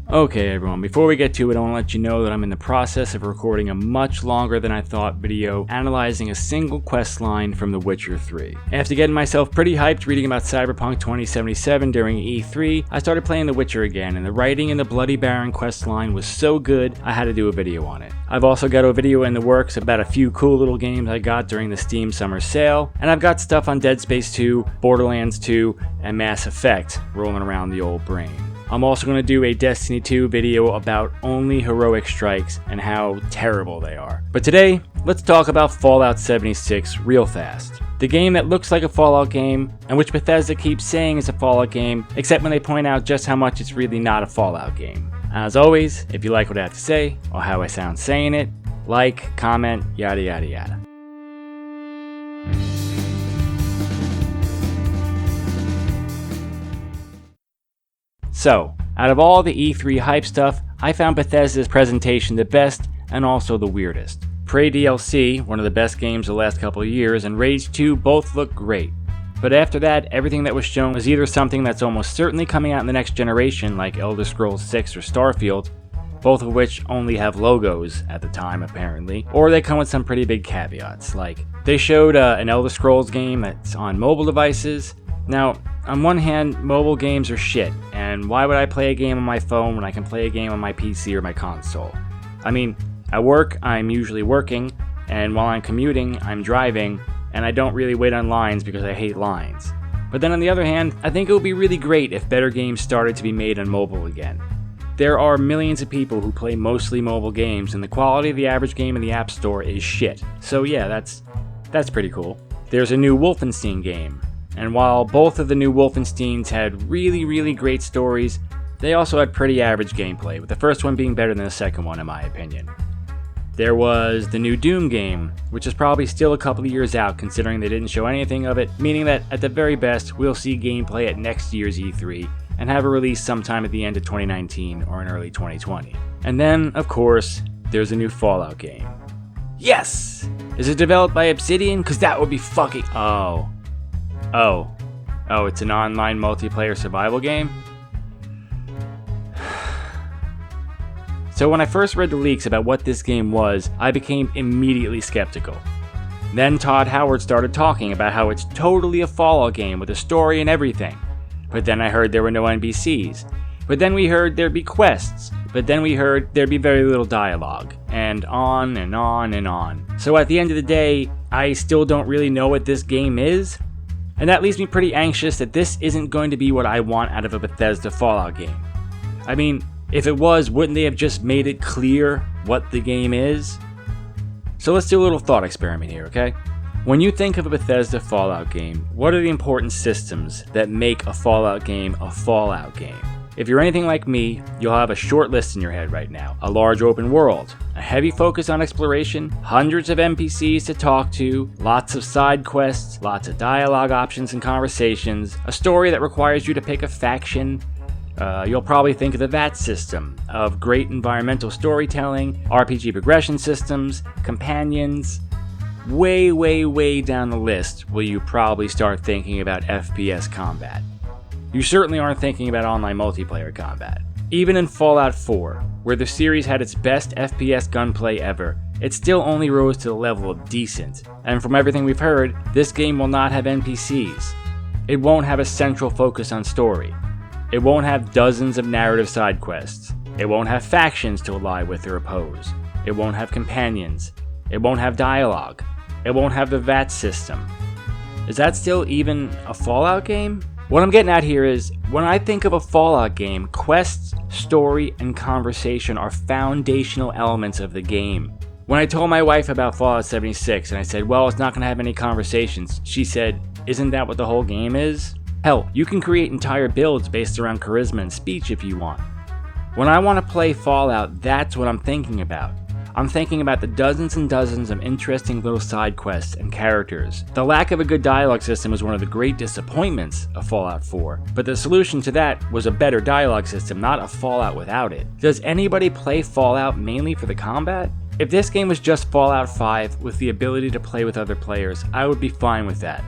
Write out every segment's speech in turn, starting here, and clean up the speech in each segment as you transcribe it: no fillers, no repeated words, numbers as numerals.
Okay everyone, before we get to it, I want to let you know that I'm in the process of recording a much longer than I thought video analyzing a single quest line from The Witcher 3. After getting myself pretty hyped reading about Cyberpunk 2077 during E3, I started playing The Witcher again, and the writing in the Bloody Baron quest line was so good, I had to do a video on it. I've also got a video in the works about a few cool little games I got during the Steam Summer Sale, and I've got stuff on Dead Space 2, Borderlands 2, and Mass Effect rolling around the old brain. I'm also going to do a Destiny 2 video about only heroic strikes and how terrible they are. But today, let's talk about Fallout 76 real fast. The game that looks like a Fallout game, and which Bethesda keeps saying is a Fallout game, except when they point out just how much it's really not a Fallout game. As always, if you like what I have to say, or how I sound saying it, like, comment, yada yada yada. So, out of all the E3 hype stuff, I found Bethesda's presentation the best and also the weirdest. Prey DLC, one of the best games of the last couple of years, and Rage 2 both look great. But after that, everything that was shown was either something that's almost certainly coming out in the next generation, like Elder Scrolls 6 or Starfield, both of which only have logos at the time apparently, or they come with some pretty big caveats, like they showed an Elder Scrolls game that's on mobile devices. Now, on one hand, mobile games are shit, and why would I play a game on my phone when I can play a game on my PC or my console? I mean, at work, I'm usually working, and while I'm commuting, I'm driving, and I don't really wait on lines because I hate lines. But then on the other hand, I think it would be really great if better games started to be made on mobile again. There are millions of people who play mostly mobile games, and the quality of the average game in the App Store is shit. So yeah, that's pretty cool. There's a new Wolfenstein game. And while both of the new Wolfensteins had really great stories, they also had pretty average gameplay, with the first one being better than the second one in my opinion. There was the new Doom game, which is probably still a couple of years out considering they didn't show anything of it, meaning that at the very best we'll see gameplay at next year's E3 and have a release sometime at the end of 2019 or in early 2020. And then, of course, there's a new Fallout game. Yes! Is it developed by Obsidian? Cause that would be fucking... Oh, it's an online multiplayer survival game? So when I first read the leaks about what this game was, I became immediately skeptical. Then Todd Howard started talking about how it's totally a Fallout game with a story and everything. But then I heard there were no NPCs. But then we heard there'd be quests. But then we heard there'd be very little dialogue. And on and on and on. So at the end of the day, I still don't really know what this game is. And that leaves me pretty anxious that this isn't going to be what I want out of a Bethesda Fallout game. I mean, if it was, wouldn't they have just made it clear what the game is? So let's do a little thought experiment here, okay? When you think of a Bethesda Fallout game, what are the important systems that make a Fallout game a Fallout game? If you're anything like me, you'll have a short list in your head right now. A large open world, a heavy focus on exploration, hundreds of NPCs to talk to, lots of side quests, lots of dialogue options and conversations, a story that requires you to pick a faction. You'll probably think of the VAT system, of great environmental storytelling, RPG progression systems, companions. Way down the list will you probably start thinking about FPS combat. You certainly aren't thinking about online multiplayer combat. Even in Fallout 4, where the series had its best FPS gunplay ever, it still only rose to the level of decent. And from everything we've heard, this game will not have NPCs. It won't have a central focus on story. It won't have dozens of narrative side quests. It won't have factions to ally with or oppose. It won't have companions. It won't have dialogue. It won't have the VAT system. Is that still even a Fallout game? What I'm getting at here is, when I think of a Fallout game, quests, story, and conversation are foundational elements of the game. When I told my wife about Fallout 76 and I said, well, it's not going to have any conversations, she said, isn't that what the whole game is? Hell, you can create entire builds based around charisma and speech if you want. When I want to play Fallout, that's what I'm thinking about. I'm thinking about the dozens and dozens of interesting little side quests and characters. The lack of a good dialogue system was one of the great disappointments of Fallout 4, but the solution to that was a better dialogue system, not a Fallout without it. Does anybody play Fallout mainly for the combat? If this game was just Fallout 5 with the ability to play with other players, I would be fine with that.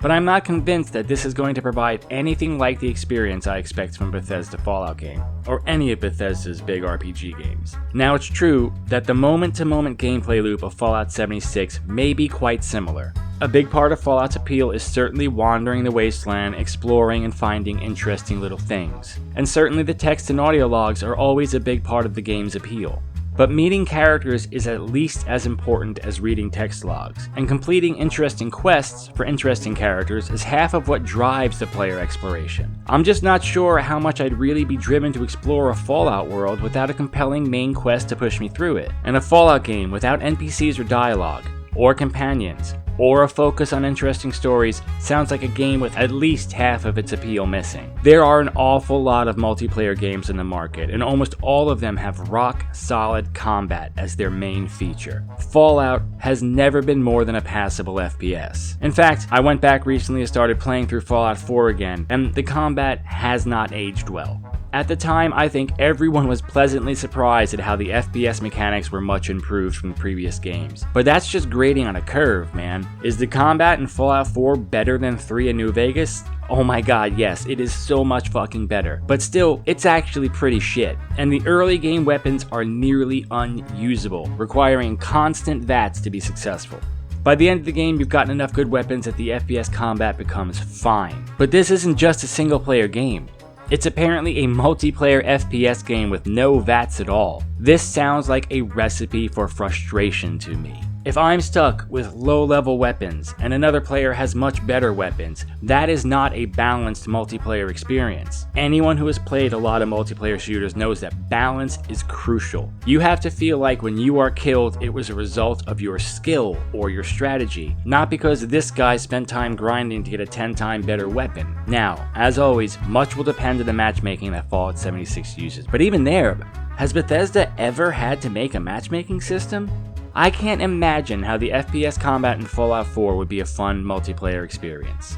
but I'm not convinced that this is going to provide anything like the experience I expect from a Bethesda Fallout game, or any of Bethesda's big RPG games. Now it's true that the moment-to-moment gameplay loop of Fallout 76 may be quite similar. A big part of Fallout's appeal is certainly wandering the wasteland, exploring and finding interesting little things. And certainly the text and audio logs are always a big part of the game's appeal. But meeting characters is at least as important as reading text logs, and completing interesting quests for interesting characters is half of what drives the player exploration. I'm just not sure how much I'd really be driven to explore a Fallout world without a compelling main quest to push me through it. And a Fallout game without NPCs or dialogue, or companions, or a focus on interesting stories sounds like a game with at least half of its appeal missing. There are an awful lot of multiplayer games in the market, and almost all of them have rock-solid combat as their main feature. Fallout has never been more than a passable FPS. In fact, I went back recently and started playing through Fallout 4 again, and the combat has not aged well. At the time, I think everyone was pleasantly surprised at how the FPS mechanics were much improved from the previous games. But that's just grading on a curve, man. Is the combat in Fallout 4 better than 3 in New Vegas? Oh my god, yes, it is so much fucking better. But still, it's actually pretty shit. And the early game weapons are nearly unusable, requiring constant VATs to be successful. By the end of the game, you've gotten enough good weapons that the FPS combat becomes fine. But this isn't just a single player game. It's apparently a multiplayer FPS game with no VATs at all. This sounds like a recipe for frustration to me. If I'm stuck with low-level weapons and another player has much better weapons, that is not a balanced multiplayer experience. Anyone who has played a lot of multiplayer shooters knows that balance is crucial. You have to feel like when you are killed, it was a result of your skill or your strategy, not because this guy spent time grinding to get a 10-time better weapon. Now, as always, much will depend on the matchmaking that Fallout 76 uses, but even there, has Bethesda ever had to make a matchmaking system? I can't imagine how the FPS combat in Fallout 4 would be a fun multiplayer experience.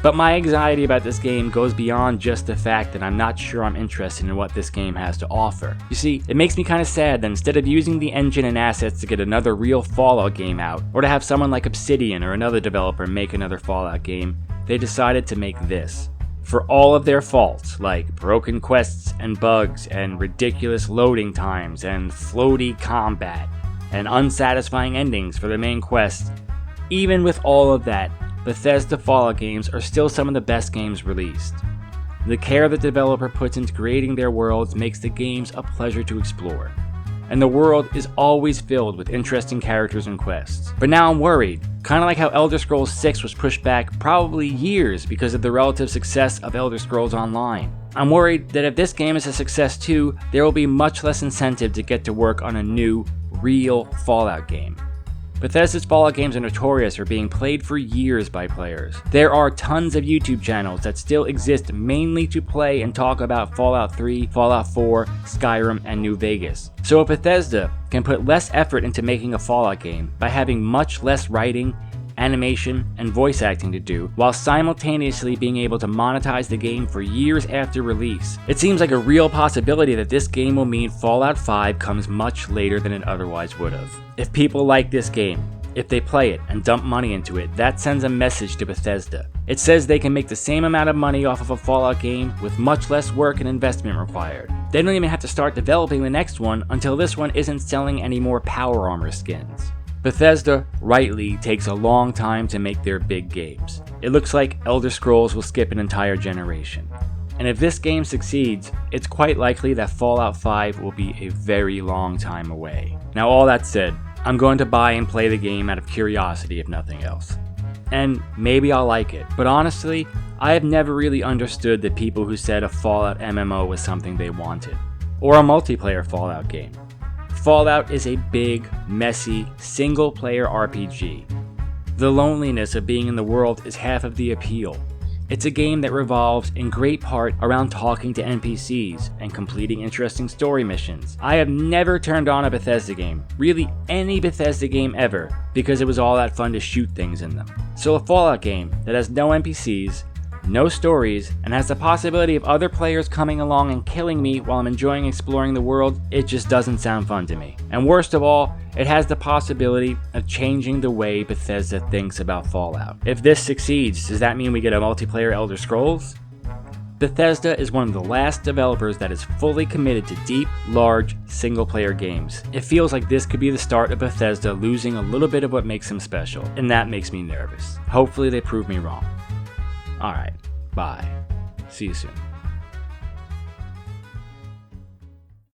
But my anxiety about this game goes beyond just the fact that I'm not sure I'm interested in what this game has to offer. You see, it makes me kind of sad that instead of using the engine and assets to get another real Fallout game out, or to have someone like Obsidian or another developer make another Fallout game, they decided to make this. For all of their faults, like broken quests and bugs and ridiculous loading times and floaty combat, and unsatisfying endings for the main quest. Even with all of that, Bethesda Fallout games are still some of the best games released. The care the developer puts into creating their worlds makes the games a pleasure to explore. And the world is always filled with interesting characters and quests. But now I'm worried, kind of like how Elder Scrolls 6 was pushed back probably years because of the relative success of Elder Scrolls Online. I'm worried that if this game is a success too, there will be much less incentive to get to work on a new, real Fallout game. Bethesda's Fallout games are notorious for being played for years by players. There are tons of YouTube channels that still exist mainly to play and talk about Fallout 3, Fallout 4, Skyrim, and New Vegas. So if Bethesda can put less effort into making a Fallout game by having much less writing, animation, and voice acting to do, while simultaneously being able to monetize the game for years after release, it seems like a real possibility that this game will mean Fallout 5 comes much later than it otherwise would have. If people like this game, if they play it and dump money into it, that sends a message to Bethesda. It says they can make the same amount of money off of a Fallout game with much less work and investment required. They don't even have to start developing the next one until this one isn't selling any more power armor skins. Bethesda, rightly, takes a long time to make their big games. It looks like Elder Scrolls will skip an entire generation. And if this game succeeds, it's quite likely that Fallout 5 will be a very long time away. Now all that said, I'm going to buy and play the game out of curiosity if nothing else. And maybe I'll like it, but honestly, I have never really understood the people who said a Fallout MMO was something they wanted, or a multiplayer Fallout game. Fallout is a big, messy, single-player RPG. The loneliness of being in the world is half of the appeal. It's a game that revolves in great part around talking to NPCs and completing interesting story missions. I have never turned on a Bethesda game, really any Bethesda game ever, because it was all that fun to shoot things in them. So a Fallout game that has no NPCs, no stories, and has the possibility of other players coming along and killing me while I'm enjoying exploring the world, it just doesn't sound fun to me. And worst of all, it has the possibility of changing the way Bethesda thinks about Fallout. If this succeeds, does that mean we get a multiplayer Elder Scrolls? Bethesda is one of the last developers that is fully committed to deep, large, single-player games. It feels like this could be the start of Bethesda losing a little bit of what makes them special, and that makes me nervous. Hopefully they prove me wrong. Alright, bye. See you soon.